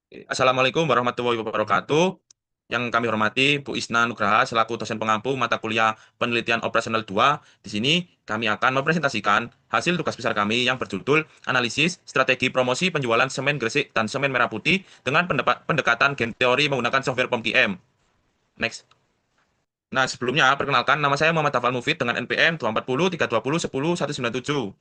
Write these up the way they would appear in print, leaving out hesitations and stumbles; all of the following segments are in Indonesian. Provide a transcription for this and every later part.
Assalamualaikum warahmatullahi wabarakatuh. Yang kami hormati Bu Isna Nugraha selaku dosen pengampu mata kuliah Penelitian Operasional 2. Di sini kami akan mempresentasikan hasil tugas besar kami yang berjudul Analisis Strategi Promosi Penjualan Semen Gresik dan Semen Merah Putih dengan pendekatan game teori menggunakan software POMQM. Next. Nah, sebelumnya perkenalkan nama saya Muhammad Tafal Mufid dengan NPM 240 320 10 197.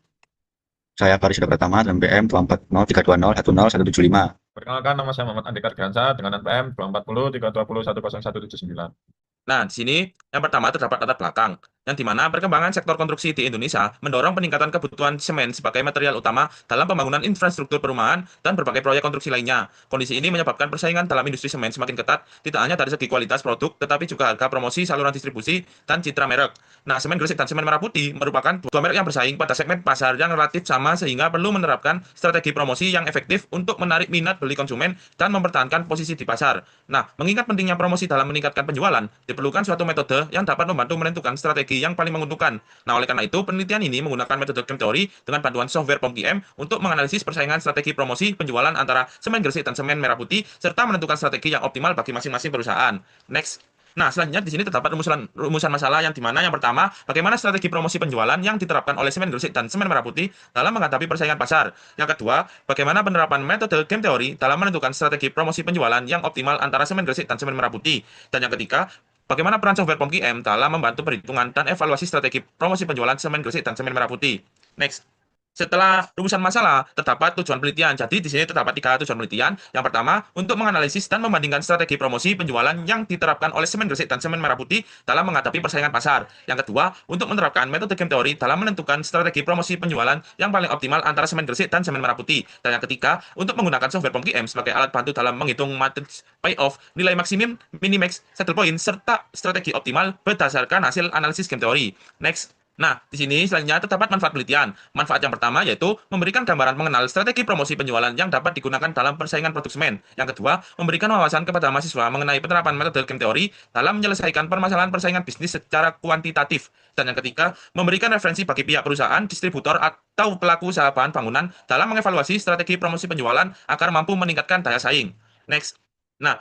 Saya Faris Yuda Pratama dengan BM 24032010175. Perkenalkan, nama saya Muhammad Andika Ardiansa dengan NPM 240 320 10179. Nah, di sini yang pertama terdapat latar belakang, yang di mana perkembangan sektor konstruksi di Indonesia mendorong peningkatan kebutuhan semen sebagai material utama dalam pembangunan infrastruktur perumahan dan berbagai proyek konstruksi lainnya. Kondisi ini menyebabkan persaingan dalam industri semen semakin ketat, tidak hanya dari segi kualitas produk, tetapi juga harga promosi, saluran distribusi, dan citra merek. Nah, semen Gresik dan semen Merah Putih merupakan dua merek yang bersaing pada segmen pasar yang relatif sama sehingga perlu menerapkan strategi promosi yang efektif untuk menarik minat beli konsumen dan mempertahankan posisi di pasar. Nah, mengingat pentingnya promosi dalam meningkatkan penjualan, diperlukan suatu metode yang dapat membantu menentukan strategi yang paling menguntungkan. Nah, oleh karena itu, penelitian ini menggunakan metode game theory dengan bantuan software POMQM untuk menganalisis persaingan strategi promosi penjualan antara semen Gresik dan semen Merah Putih, serta menentukan strategi yang optimal bagi masing-masing perusahaan. Next. Nah, selanjutnya di sini terdapat rumusan masalah yang dimana yang pertama, bagaimana strategi promosi penjualan yang diterapkan oleh semen Gresik dan semen Merah Putih dalam menghadapi persaingan pasar. Yang kedua, bagaimana penerapan metode game theory dalam menentukan strategi promosi penjualan yang optimal antara semen Gresik dan semen Merah Putih. Dan yang ketiga, bagaimana peran software POMQM dalam membantu perhitungan dan evaluasi strategi promosi penjualan semen Gresik dan semen Merah Putih. Next. Setelah rumusan masalah, terdapat tujuan penelitian. Jadi di sini terdapat tiga tujuan penelitian. Yang pertama, untuk menganalisis dan membandingkan strategi promosi penjualan yang diterapkan oleh semen Gresik dan semen Merah Putih dalam menghadapi persaingan pasar. Yang kedua, untuk menerapkan metode game theory dalam menentukan strategi promosi penjualan yang paling optimal antara semen Gresik dan semen Merah Putih. Dan yang ketiga, untuk menggunakan software POMQM sebagai alat bantu dalam menghitung matriks payoff, nilai maksimum, minimax, settle point, serta strategi optimal berdasarkan hasil analisis game theory. Next. Nah, di sini selanjutnya terdapat manfaat penelitian. Manfaat yang pertama yaitu memberikan gambaran mengenal strategi promosi penjualan yang dapat digunakan dalam persaingan produk semen. Yang kedua, memberikan wawasan kepada mahasiswa mengenai penerapan metode game theory dalam menyelesaikan permasalahan persaingan bisnis secara kuantitatif. Dan yang ketiga, memberikan referensi bagi pihak perusahaan, distributor, atau pelaku usaha bahan bangunan dalam mengevaluasi strategi promosi penjualan agar mampu meningkatkan daya saing. Next. Nah,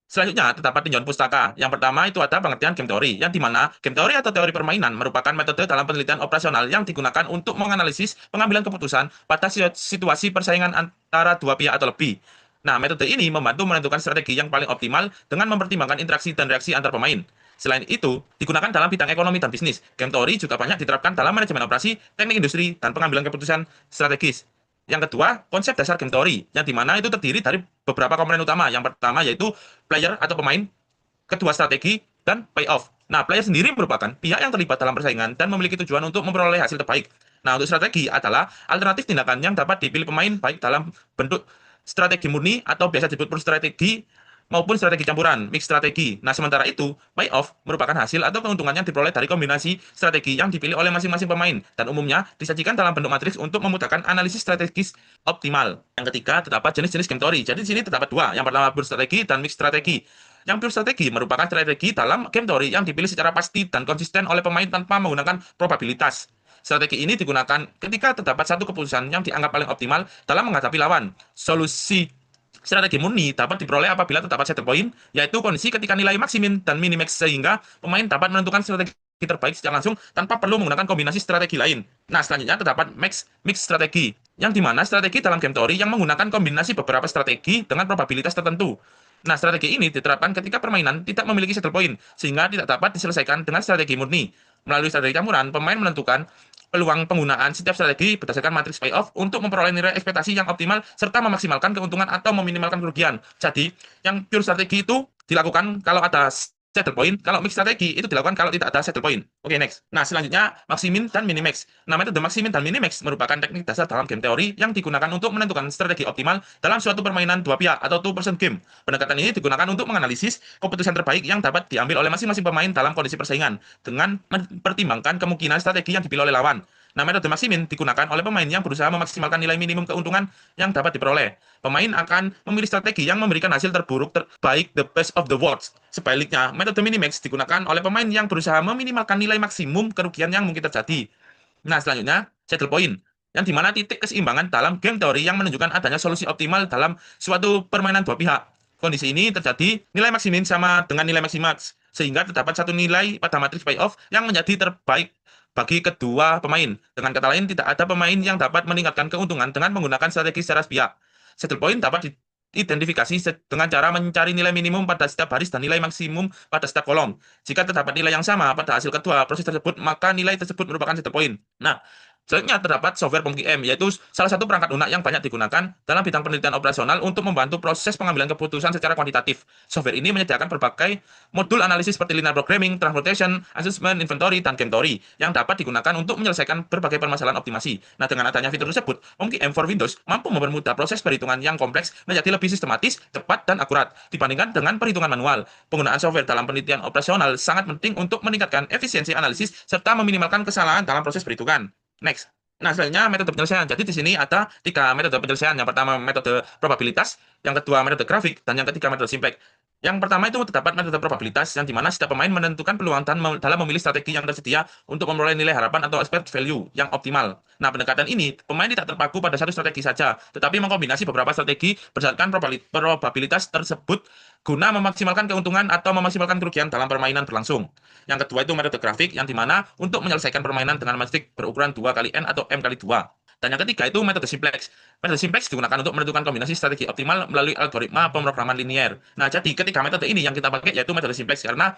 selanjutnya, terdapat tinjauan pustaka. Yang pertama itu ada pengertian game theory, yang dimana game theory atau teori permainan merupakan metode dalam penelitian operasional yang digunakan untuk menganalisis pengambilan keputusan pada situasi persaingan antara dua pihak atau lebih. Nah, metode ini membantu menentukan strategi yang paling optimal dengan mempertimbangkan interaksi dan reaksi antar pemain. Selain itu, digunakan dalam bidang ekonomi dan bisnis. Game theory juga banyak diterapkan dalam manajemen operasi, teknik industri, dan pengambilan keputusan strategis. Yang kedua, konsep dasar game theory, yang dimana itu terdiri dari beberapa komponen utama. Yang pertama yaitu player atau pemain, kedua strategi, dan payoff. Nah, player sendiri merupakan pihak yang terlibat dalam persaingan dan memiliki tujuan untuk memperoleh hasil terbaik. Nah, untuk strategi adalah alternatif tindakan yang dapat dipilih pemain baik dalam bentuk strategi murni atau biasa disebut strategi maupun strategi campuran, mix strategi. Nah, sementara itu, payoff merupakan hasil atau keuntungan yang diperoleh dari kombinasi strategi yang dipilih oleh masing-masing pemain dan umumnya disajikan dalam bentuk matriks untuk memudahkan analisis strategis optimal. Yang ketiga, terdapat jenis-jenis game theory. Jadi di sini terdapat dua. Yang pertama pure strategi dan mix strategi. Yang pure strategi merupakan strategi dalam game theory yang dipilih secara pasti dan konsisten oleh pemain tanpa menggunakan probabilitas. Strategi ini digunakan ketika terdapat satu keputusan yang dianggap paling optimal dalam menghadapi lawan. Solusi strategi murni dapat diperoleh apabila terdapat settle point, yaitu kondisi ketika nilai maksimum dan minimax sehingga pemain dapat menentukan strategi terbaik secara langsung tanpa perlu menggunakan kombinasi strategi lain. Nah, selanjutnya terdapat mix strategi, yang dimana strategi dalam game theory yang menggunakan kombinasi beberapa strategi dengan probabilitas tertentu. Nah, strategi ini diterapkan ketika permainan tidak memiliki settle point, sehingga tidak dapat diselesaikan dengan strategi murni. Melalui strategi campuran, pemain menentukan peluang penggunaan setiap strategi berdasarkan matriks payoff untuk memperoleh nilai ekspektasi yang optimal serta memaksimalkan keuntungan atau meminimalkan kerugian. Jadi, yang pure strategi itu dilakukan kalau ada settle point, kalau mix strategi itu dilakukan kalau tidak ada settle point. Oke, next. Nah, selanjutnya maximin dan minimax. Nah, metode maximin dan minimax merupakan teknik dasar dalam game teori yang digunakan untuk menentukan strategi optimal dalam suatu permainan dua pihak atau two-person game. Pendekatan ini digunakan untuk menganalisis keputusan terbaik yang dapat diambil oleh masing-masing pemain dalam kondisi persaingan dengan mempertimbangkan kemungkinan strategi yang dipilih oleh lawan. Nah, metode maximin digunakan oleh pemain yang berusaha memaksimalkan nilai minimum keuntungan yang dapat diperoleh. Pemain akan memilih strategi yang memberikan hasil terburuk terbaik, the best of the worst. Sebaliknya, metode minimax digunakan oleh pemain yang berusaha meminimalkan nilai maksimum kerugian yang mungkin terjadi. Nah, selanjutnya, settle point, yang dimana titik keseimbangan dalam game teori yang menunjukkan adanya solusi optimal dalam suatu permainan dua pihak. Kondisi ini terjadi nilai maksimin sama dengan nilai maximax, sehingga terdapat satu nilai pada matriks payoff yang menjadi terbaik bagi kedua pemain. Dengan kata lain, tidak ada pemain yang dapat meningkatkan keuntungan dengan menggunakan strategi secara sepihak. Saddle point dapat diidentifikasi dengan cara mencari nilai minimum pada setiap baris dan nilai maksimum pada setiap kolom. Jika terdapat nilai yang sama pada hasil kedua proses tersebut, maka nilai tersebut merupakan saddle point. Nah, selanjutnya terdapat software POM-QM, yaitu salah satu perangkat lunak yang banyak digunakan dalam bidang penelitian operasional untuk membantu proses pengambilan keputusan secara kuantitatif. Software ini menyediakan berbagai modul analisis seperti linear programming, transportation, assessment, inventory, dan game theory yang dapat digunakan untuk menyelesaikan berbagai permasalahan optimasi. Nah, dengan adanya fitur tersebut, POM-QM for Windows mampu mempermudah proses perhitungan yang kompleks menjadi lebih sistematis, cepat, dan akurat dibandingkan dengan perhitungan manual. Penggunaan software dalam penelitian operasional sangat penting untuk meningkatkan efisiensi analisis serta meminimalkan kesalahan dalam proses perhitungan. Next. Nah, selanjutnya metode penyelesaian. Jadi di sini ada 3 metode penyelesaian. Yang pertama metode probabilitas, yang kedua metode grafik, dan yang ketiga metode simplex. Yang pertama itu terdapat metode probabilitas, yang dimana setiap pemain menentukan peluang dalam memilih strategi yang tersedia untuk memperoleh nilai harapan atau expected value yang optimal. Nah, pendekatan ini, pemain tidak terpaku pada satu strategi saja, tetapi mengkombinasi beberapa strategi berdasarkan probabilitas tersebut guna memaksimalkan keuntungan atau memaksimalkan kerugian dalam permainan berlangsung. Yang kedua itu metode grafik, yang dimana untuk menyelesaikan permainan dengan matrik berukuran 2 kali N atau M kali 2. Dan yang ketiga itu metode simplex. Metode simplex digunakan untuk menentukan kombinasi strategi optimal melalui algoritma pemrograman linier. Nah, jadi ketiga metode ini yang kita pakai yaitu metode simplex, karena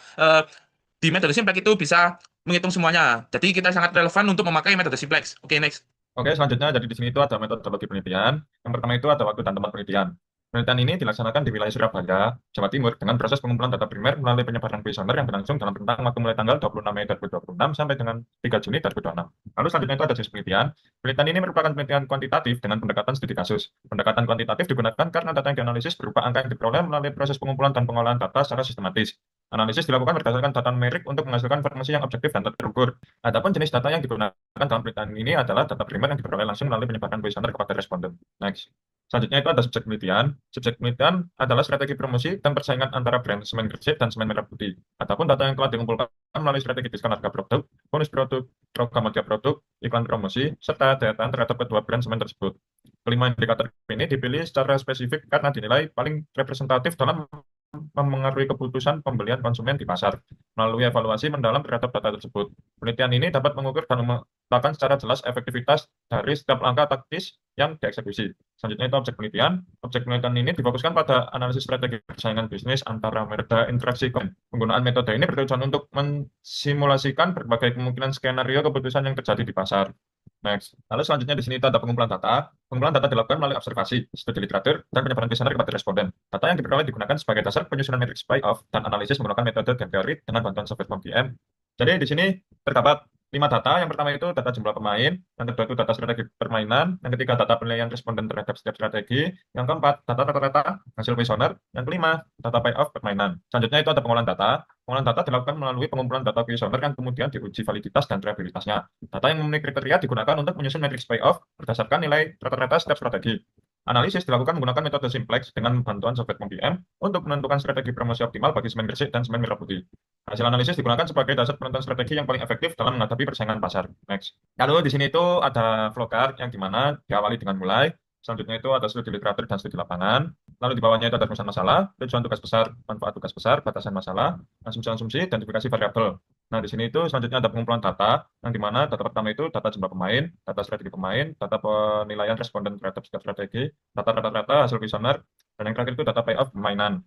di metode simplex itu bisa menghitung semuanya. Jadi kita sangat relevan untuk memakai metode simplex. Oke, next. Oke, selanjutnya jadi di sini itu ada metodologi penelitian. Yang pertama itu ada waktu dan tempat penelitian. Penelitian ini dilaksanakan di wilayah Surabaya, Jawa Timur, dengan proses pengumpulan data primer melalui penyebaran kuesioner yang berlangsung dalam rentang waktu mulai tanggal 26 Mei 2026 sampai dengan 3 Juni 2026. Lalu selanjutnya itu ada jenis penelitian. Penelitian ini merupakan penelitian kuantitatif dengan pendekatan studi kasus. Pendekatan kuantitatif digunakan karena data yang dianalisis berupa angka yang diperoleh melalui proses pengumpulan dan pengolahan data secara sistematis. Analisis dilakukan berdasarkan data numerik untuk menghasilkan informasi yang objektif dan terukur. Adapun jenis data yang digunakan dalam penelitian ini adalah data primer yang diperoleh langsung melalui penyebaran kuesioner kepada responden. Next. Selanjutnya itu ada subjek penelitian. Subjek penelitian adalah strategi promosi dan persaingan antara brand semen Gresik dan semen Merah Putih. Adapun data yang telah dikumpulkan melalui strategi diskon harga produk, bonus produk, program harga produk, iklan promosi, serta daya tahan terhadap kedua brand semen tersebut. Kelima indikator ini dipilih secara spesifik karena dinilai paling representatif dalam memengaruhi keputusan pembelian konsumen di pasar. Melalui evaluasi mendalam terhadap data tersebut, penelitian ini dapat mengukur dan memetakan secara jelas efektivitas dari setiap langkah taktis yang dieksekusi. Selanjutnya itu objek penelitian. Objek penelitian ini difokuskan pada analisis strategi persaingan bisnis antara mereka interaksi. Penggunaan metode ini bertujuan untuk mensimulasikan berbagai kemungkinan skenario keputusan yang terjadi di pasar. Next. Lalu selanjutnya di sini itu ada pengumpulan data. Pengumpulan data dilakukan melalui observasi, studi literatur, dan penyebaran kuesioner kepada responden. Data yang diperoleh digunakan sebagai dasar penyusunan matriks payoff dan analisis menggunakan metode game theory dengan bantuan software POM-QM. Jadi di sini terdapat 5 data. Yang pertama itu data jumlah pemain, yang kedua itu data strategi permainan, yang ketiga data penilaian responden terhadap setiap strategi, yang keempat data rata-rata hasil kuesioner, yang kelima data payoff permainan. Selanjutnya itu ada pengolahan data. Pengolahan data dilakukan melalui pengumpulan data kuesioner yang kemudian diuji validitas dan reliabilitasnya. Data yang memenuhi kriteria digunakan untuk menyusun matriks payoff berdasarkan nilai rata-rata setiap strategi. Analisis dilakukan menggunakan metode simplex dengan bantuan software POM-QM untuk menentukan strategi promosi optimal bagi semen Gresik dan semen Merah Putih. Hasil analisis digunakan sebagai dasar penentuan strategi yang paling efektif dalam menghadapi persaingan pasar. Next. Lalu di sini itu ada flowchart yang dimana diawali dengan mulai. Selanjutnya itu ada studi literatur dan studi lapangan. Lalu di bawahnya itu ada rumusan masalah, tujuan tugas besar, manfaat tugas besar, batasan masalah, asumsi-asumsi, dan identifikasi variabel. Nah, di sini itu selanjutnya ada pengumpulan data, yang dimana data pertama itu data jumlah pemain, data strategi pemain, data penilaian responden terhadap setiap strategi, data rata-rata hasil kuesioner, dan yang terakhir itu data payoff permainan.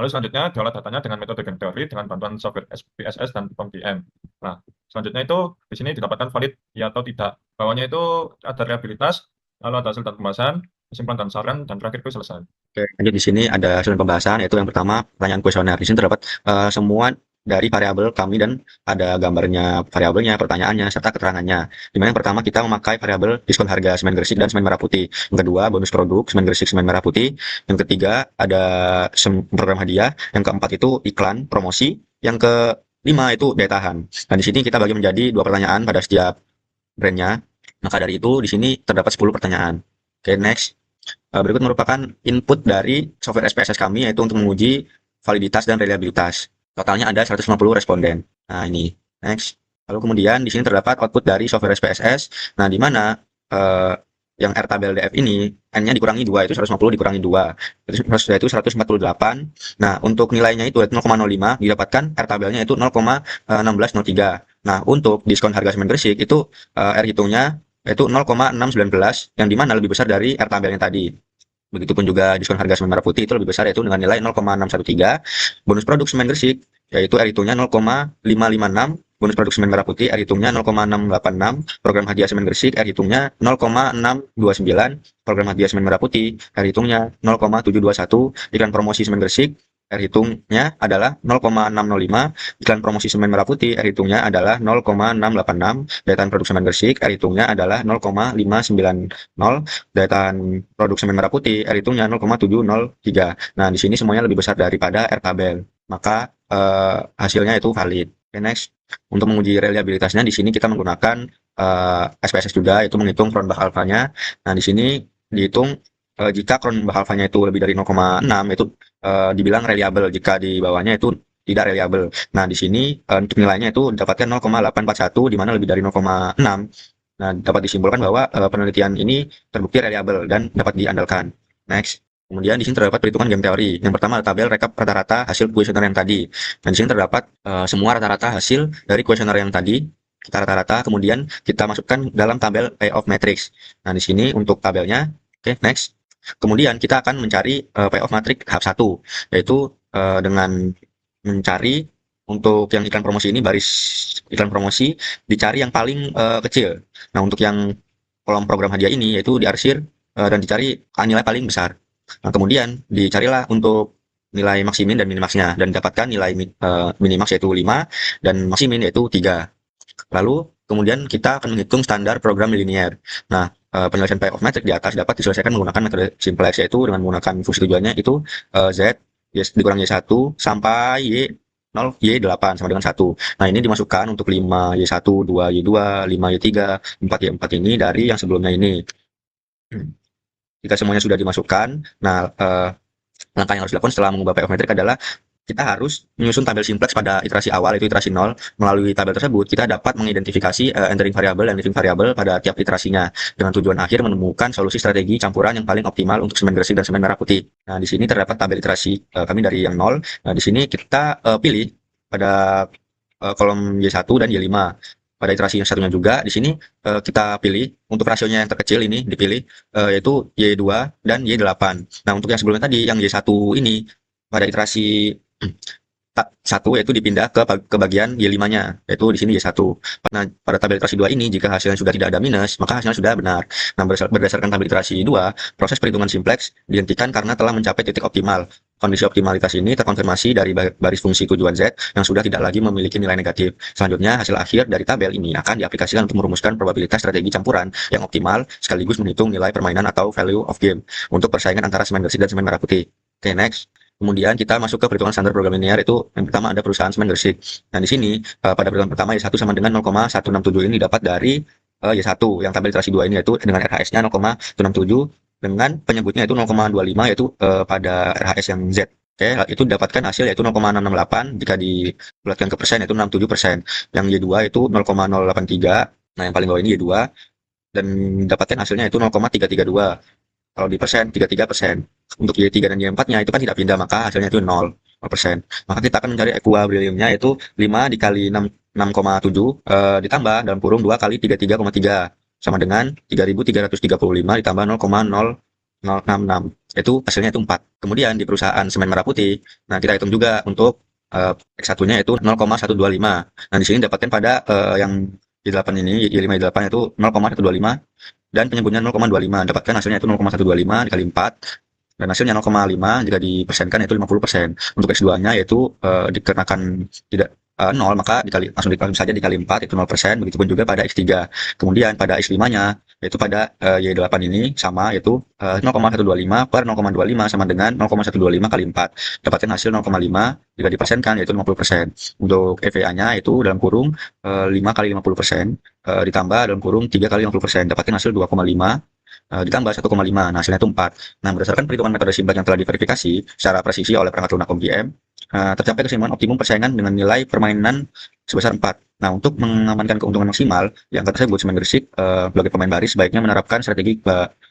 Lalu selanjutnya diolah datanya dengan metode game theory dengan bantuan software SPSS dan POM-QM. Nah, selanjutnya itu di sini didapatkan valid ya atau tidak. Bawahnya itu ada reliabilitas, lalu ada hasil dan pembahasan, kesimpulan dan saran, dan terakhir itu selesai. Oke, lanjut di sini ada hasil pembahasan, yaitu yang pertama pertanyaan kuesioner. Di sini terdapat semua dari variabel kami dan ada gambarnya variabelnya, pertanyaannya, serta keterangannya. Di mana yang pertama kita memakai variabel diskon harga semen Gresik dan semen Merah Putih. Yang kedua bonus produk semen Gresik, semen Merah Putih. Yang ketiga ada program hadiah. Yang keempat itu iklan promosi. Yang kelima itu daya tahan. Nah, di sini kita bagi menjadi 2 pertanyaan pada setiap brandnya. Maka dari itu di sini terdapat 10 pertanyaan. Oke, next. Berikut merupakan input dari software SPSS kami, yaitu untuk menguji validitas dan reliabilitas. Totalnya ada 150 responden. Nah, ini. Next. Lalu kemudian di sini terdapat output dari software SPSS. Nah, di mana eh, yang R tabel DF ini N-nya dikurangi 2 itu 150 dikurangi 2 itu 148. Nah, untuk nilainya itu 0,05 didapatkan R tabelnya itu 0,1603. Nah, untuk diskon harga semen Gresik itu R hitungnya yaitu 0,619 yang dimana lebih besar dari R tabelnya tadi. Begitupun juga diskon harga semen merah putih itu lebih besar yaitu dengan nilai 0,613. Bonus produk semen Gresik yaitu R hitungnya 0,556. Bonus produk semen merah putih R hitungnya 0,686. Program hadiah semen Gresik R hitungnya 0,629. Program hadiah semen merah putih R hitungnya 0,721. Iklan promosi semen Gresik R hitungnya adalah 0,605. Iklan promosi semen merah putih R hitungnya adalah 0,686. Daya tahan produk semen Gresik R hitungnya adalah 0,590. Daya tahan produk semen merah putih R hitungnya 0,703. Nah, di sini semuanya lebih besar daripada R tabel. Maka hasilnya itu valid. Oke, next. Untuk menguji reliabilitasnya di sini kita menggunakan SPSS juga, yaitu menghitung Cronbach alfanya. Nah, di sini dihitung jika Cronbach alfanya itu lebih dari 0,6 itu dibilang reliable, jika di bawahnya itu tidak reliable. Nah, di sini untuk nilainya itu didapatkan 0,841 di mana lebih dari 0,6. Nah, dapat disimpulkan bahwa penelitian ini terbukti reliable dan dapat diandalkan. Next. Kemudian di sini terdapat perhitungan game teori. Yang pertama adalah tabel rekap rata-rata hasil kuesioner yang tadi. Dan di sini terdapat semua rata-rata hasil dari kuesioner yang tadi. Kita rata-rata, kemudian kita masukkan dalam tabel payoff matrix. Nah, di sini untuk tabelnya, oke, next. Kemudian kita akan mencari payoff matrix tahap 1, yaitu dengan mencari untuk yang iklan promosi ini, baris iklan promosi dicari yang paling kecil. Nah, untuk yang kolom program hadiah ini yaitu diarsir dan dicari nilai paling besar. Nah, kemudian dicarilah untuk nilai maksimin dan minimaxnya dan dapatkan nilai minimax yaitu 5 dan maksimin yaitu 3. Lalu kemudian kita akan menghitung standar program linier. Nah, penyelesaian payoff matrix di atas dapat diselesaikan menggunakan metode simplex, yaitu dengan menggunakan fungsi tujuannya itu Z dikurang Y1 sampai Y0 Y8 sama dengan 1. Nah, ini dimasukkan untuk 5 Y1, 2 Y2, 5 Y3, 4 Y4 ini dari yang sebelumnya ini. Jika semuanya sudah dimasukkan, nah langkah yang harus dilakukan setelah mengubah payoff matrix adalah kita harus menyusun tabel simplex pada iterasi awal, yaitu iterasi 0. Melalui tabel tersebut, kita dapat mengidentifikasi entering variable dan leaving variable pada tiap iterasinya, dengan tujuan akhir menemukan solusi strategi campuran yang paling optimal untuk semen Gresik dan semen merah putih. Nah, di sini terdapat tabel iterasi kami dari yang 0. Nah, di sini kita pilih pada kolom Y1 dan Y5. Pada iterasi yang satunya juga, di sini kita pilih untuk rasionya yang terkecil ini dipilih, yaitu Y2 dan Y8. Nah, untuk yang sebelumnya tadi, yang Y1 ini, pada iterasi 1 yaitu dipindah ke bagian Y5-nya, yaitu di sini Y1. Nah, pada tabel iterasi 2 ini, jika hasilnya sudah tidak ada minus, maka hasilnya sudah benar. Nah, berdasarkan tabel iterasi 2, proses perhitungan simplex dihentikan karena telah mencapai titik optimal. Kondisi optimalitas ini terkonfirmasi dari baris fungsi tujuan Z yang sudah tidak lagi memiliki nilai negatif. Selanjutnya, hasil akhir dari tabel ini akan diaplikasikan untuk merumuskan probabilitas strategi campuran yang optimal sekaligus menghitung nilai permainan atau value of game untuk persaingan antara semen Gresik dan semen merah putih. Oke, next. Kemudian kita masuk ke perhitungan standar program linear, itu yang pertama ada perusahaan semen Gresik. Nah, di sini pada perhitungan pertama Y1 sama dengan 0,167 ini dapat dari Y1 yang tabel iterasi 2 ini, yaitu dengan RHS-nya 0,167 dengan penyebutnya itu 0,25 yaitu pada RHS yang Z. Oke, itu dapatkan hasil yaitu 0,668 jika dibulatkan ke persen yaitu 67%. Yang Y2 itu 0,083. Nah, yang paling bawah ini Y2 dan dapatkan hasilnya itu 0,332. Kalau di persen 33%. Untuk Y3 dan Y4-nya itu kan tidak pindah, maka hasilnya itu 0%. Maka kita akan mencari equilibriumnya yaitu 5 dikali 6,7 ditambah dalam kurung 2 kali 33,3 sama dengan 3.335 ditambah 0,0066. Itu hasilnya itu 4. Kemudian di perusahaan semen merah putih, nah kita hitung juga untuk X1-nya itu 0,125. Nah, di sini dapatkan pada yang Y8 ini, Y5 Y8 itu 0,125 dan penyebutnya 0,25. Dapatkan hasilnya itu 0,125 dikali 4 dan hasilnya 0,5 jika dipersenkan yaitu 50%. Untuk X2-nya yaitu dikarenakan tidak 0, maka langsung dikali saja dikali 4 itu 0%. Begitupun juga pada X3. Kemudian pada X5-nya yaitu pada Y8 ini sama yaitu 0,125 per 0,25 sama dengan 0,125 kali 4. Dapatkan hasil 0,5 jika dipersenkan yaitu 50%. Untuk EVA-nya itu dalam kurung 5 kali 50% ditambah dalam kurung 3 kali 50%. Dapatkan hasil 2,5 ditambah 1,5. Nah, hasilnya itu 4. Nah, berdasarkan perhitungan metode simplex yang telah diverifikasi secara presisi oleh perangkat lunak OGM, tercapai keseimbangan optimum persaingan dengan nilai permainan sebesar 4. Nah, untuk mengamankan keuntungan maksimal, yang kata saya buat semen Gresik, sebagai pemain baris sebaiknya menerapkan strategi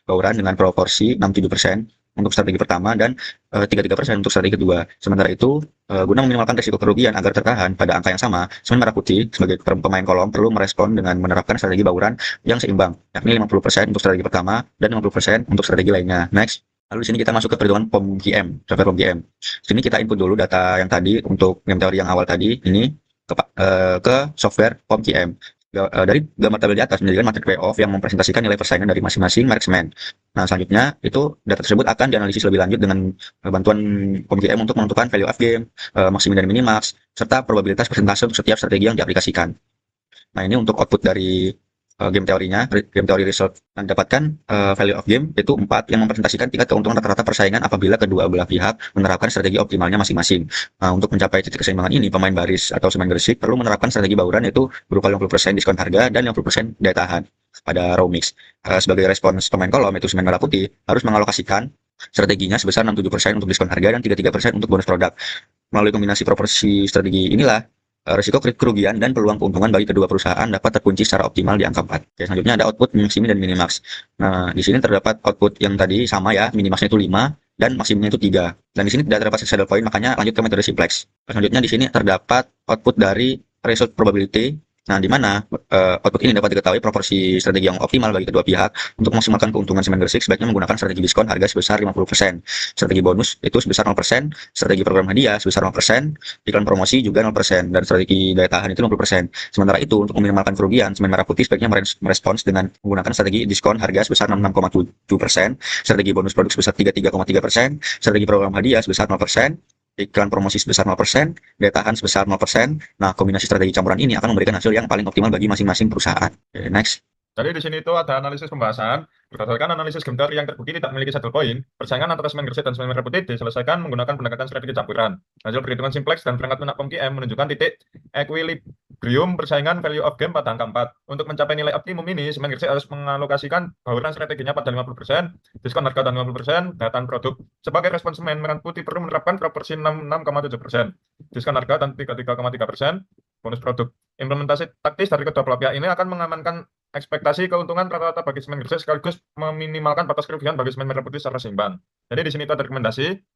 bauran dengan proporsi 67% untuk strategi pertama dan 33% untuk strategi kedua. Sementara itu, guna meminimalkan risiko kerugian agar tertahan pada angka yang sama, semen merah putih sebagai pemain kolom perlu merespon dengan menerapkan strategi bauran yang seimbang, yakni 50% untuk strategi pertama dan 50% untuk strategi lainnya. Next. Lalu di sini kita masuk ke perhitungan POM-GM, software POM-GM. Sini kita input dulu data yang tadi untuk game teori yang awal tadi ini ke software POM-GM. Dari gambar tabel di atas menjadikan materi payoff yang mempresentasikan nilai persaingan dari masing-masing merek semen. Nah, selanjutnya itu data tersebut akan dianalisis lebih lanjut dengan bantuan POM-GM untuk menentukan value of game, maksimum dan minimax, serta probabilitas persentase untuk setiap strategi yang diaplikasikan. Nah, ini untuk output dari game teorinya, game teori result yang didapatkan value of game itu 4 yang mempresentasikan tingkat keuntungan rata-rata persaingan apabila kedua belah pihak menerapkan strategi optimalnya masing-masing. Nah, untuk mencapai titik keseimbangan ini, pemain baris atau semen Gresik perlu menerapkan strategi bauran yaitu berupa 50% diskon harga dan 50% daya tahan pada raw mix. Sebagai respons pemain kolom itu semen merah putih harus mengalokasikan strateginya sebesar 67% untuk diskon harga dan 33% untuk bonus produk. Melalui kombinasi proporsi strategi inilah, risiko kerugian dan peluang keuntungan bagi kedua perusahaan dapat terkunci secara optimal di angka 4. Oke, selanjutnya ada output, maksimum, dan minimax. Nah, di sini terdapat output yang tadi sama ya, minimaxnya itu 5 dan maksimumnya itu 3. Dan di sini tidak terdapat saddle point, makanya lanjut ke metode simplex. Selanjutnya di sini terdapat output dari result probability. Nah, di mana output ini dapat diketahui proporsi strategi yang optimal bagi kedua pihak. Untuk memaksimalkan keuntungan semen Gresik sebaiknya menggunakan strategi diskon harga sebesar 50%, strategi bonus itu sebesar 0%, strategi program hadiah sebesar 0%, iklan promosi juga 0%, dan strategi daya tahan itu 50%. Sementara itu, untuk meminimalkan kerugian, semen merah putih sebaiknya merespons dengan menggunakan strategi diskon harga sebesar 66,7%, strategi bonus produk sebesar 33,3%, strategi program hadiah sebesar 0%, iklan promosi sebesar 0%, daya tahan sebesar 0%. Nah, kombinasi strategi campuran ini akan memberikan hasil yang paling optimal bagi masing-masing perusahaan. Oke, next. Jadi di sini itu ada analisis pembahasan. Berdasarkan analisis game teori yang terbukti tidak memiliki saddle point, persaingan antara semen Gresik dan semen merah putih diselesaikan menggunakan pendekatan strategi campuran. Hasil perhitungan simplex dan perangkat lunak POM-GM menunjukkan titik equilibrium persaingan value of game pada angka 4. Untuk mencapai nilai optimum ini, semen Gresik harus mengalokasikan bauran strateginya pada 50%, diskon harga dan 50%, daya tahan produk. Sebagai respon semen merah putih perlu menerapkan proporsi 66,7%, diskon harga dan 33,3%, bonus produk. Implementasi taktis dari kedua belah pihak ini akan mengamankan ekspektasi keuntungan rata-rata bagi semen Gresik sekaligus meminimalkan batas kerugian bagi semen merah putih secara seimbang. Jadi di sini itu ada rekomendasi.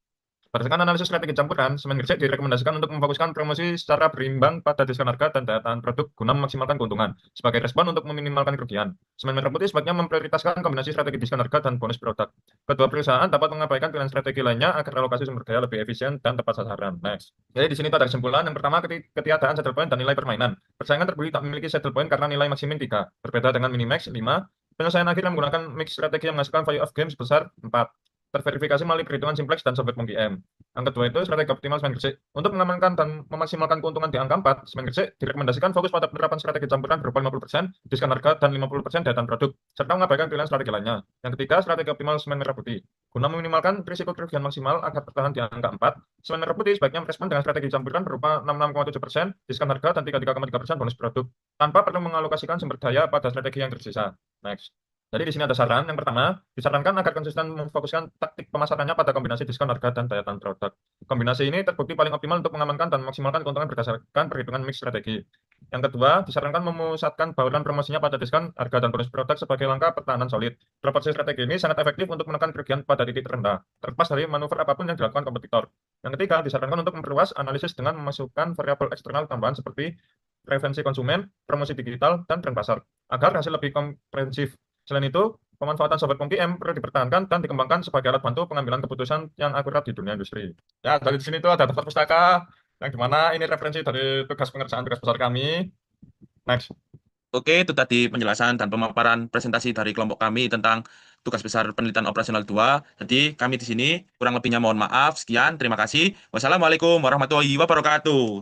Berdasarkan analisis strategi campuran, semen Gresik direkomendasikan untuk memfokuskan promosi secara berimbang pada diskon harga dan daya tahan produk guna memaksimalkan keuntungan. Sebagai respon untuk meminimalkan kerugian, semen merah putih sebaiknya memprioritaskan kombinasi strategi diskon harga dan bonus produk. Kedua perusahaan dapat mengabaikan pilihan strategi lainnya agar alokasi sumber daya lebih efisien dan tepat sasaran. Next. Jadi di sini itu ada kesimpulan. Yang pertama, ketiadaan saddle point dan nilai permainan. Persaingan terbukti tak memiliki saddle point karena nilai maksimum 3. Berbeda dengan minimax 5. Penyelesaian akhir yang menggunakan mix strategi yang menghasilkan value of game sebesar 4. Terverifikasi melalui perhitungan simplex dan software POM-GM. Yang kedua itu strategi optimal semen Gresik. Untuk mengamankan dan memaksimalkan keuntungan di angka 4, semen Gresik direkomendasikan fokus pada penerapan strategi campuran berupa 50%, diskon harga, dan 50% daya tahan produk, serta mengabaikan pilihan strategi lainnya. Yang ketiga, strategi optimal semen merah putih. Guna meminimalkan risiko kerugian maksimal agar bertahan di angka 4, semen merah putih sebaiknya merespon dengan strategi campuran berupa 66,7%, diskon harga, dan 33,3% bonus produk, tanpa perlu mengalokasikan sumber daya pada strategi yang tersisa. Next. Jadi di sini ada saran. Yang pertama, disarankan agar konsisten memfokuskan taktik pemasarannya pada kombinasi diskon harga dan daya tahan produk. Kombinasi ini terbukti paling optimal untuk mengamankan dan memaksimalkan keuntungan berdasarkan perhitungan mix strategi. Yang kedua, disarankan memusatkan bauran promosinya pada diskon harga dan bonus produk sebagai langkah pertahanan solid. Proporsi strategi ini sangat efektif untuk menekan kerugian pada titik terendah, terlepas dari manuver apapun yang dilakukan kompetitor. Yang ketiga, disarankan untuk memperluas analisis dengan memasukkan variabel eksternal tambahan seperti preferensi konsumen, promosi digital, dan tren pasar, agar hasil lebih komprehensif. Selain itu, pemanfaatan software POM-GM perlu dipertahankan dan dikembangkan sebagai alat bantu pengambilan keputusan yang akurat di dunia industri. Ya, dari sini itu ada daftar pustaka, yang dimana ini referensi dari tugas pengerjaan tugas besar kami. Next. Oke, itu tadi penjelasan dan pemaparan presentasi dari kelompok kami tentang tugas besar penelitian operasional 2. Jadi kami di sini kurang lebihnya mohon maaf. Sekian, terima kasih. Wassalamualaikum warahmatullahi wabarakatuh.